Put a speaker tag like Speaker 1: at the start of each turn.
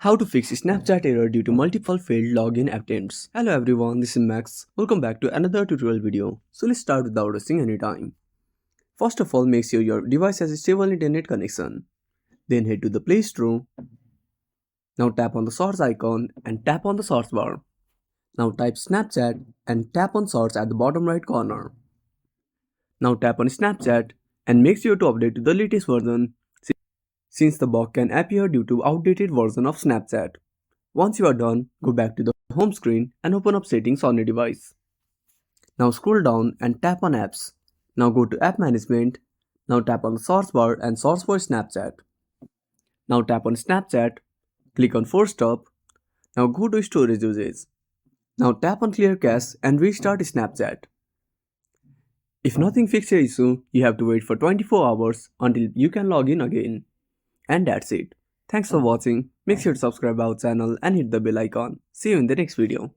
Speaker 1: How to fix Snapchat error due to multiple failed login attempts. Hello everyone, this is Max. Welcome back to another tutorial video. So let's start without wasting any time. First of all, make sure your device has a stable internet connection. Then head to the Play Store. Now tap on the source icon and tap on the search bar. Now type Snapchat and tap on search at the bottom right corner. Now tap on Snapchat and make sure to update to the latest version since the bug can appear due to outdated version of Snapchat. Once you are done, go back to the home screen and open up settings on your device. Now scroll down and tap on apps. Now go to app management. Now tap on the search bar and search for Snapchat. Now tap on Snapchat. Click on force stop. Now go to storage usage. Now tap on clear cache and restart Snapchat. If nothing fixes your issue, you have to wait for 24 hours until you can log in again. And that's it. Thanks for watching. Make sure to subscribe our channel and hit the bell icon. See you in the next video.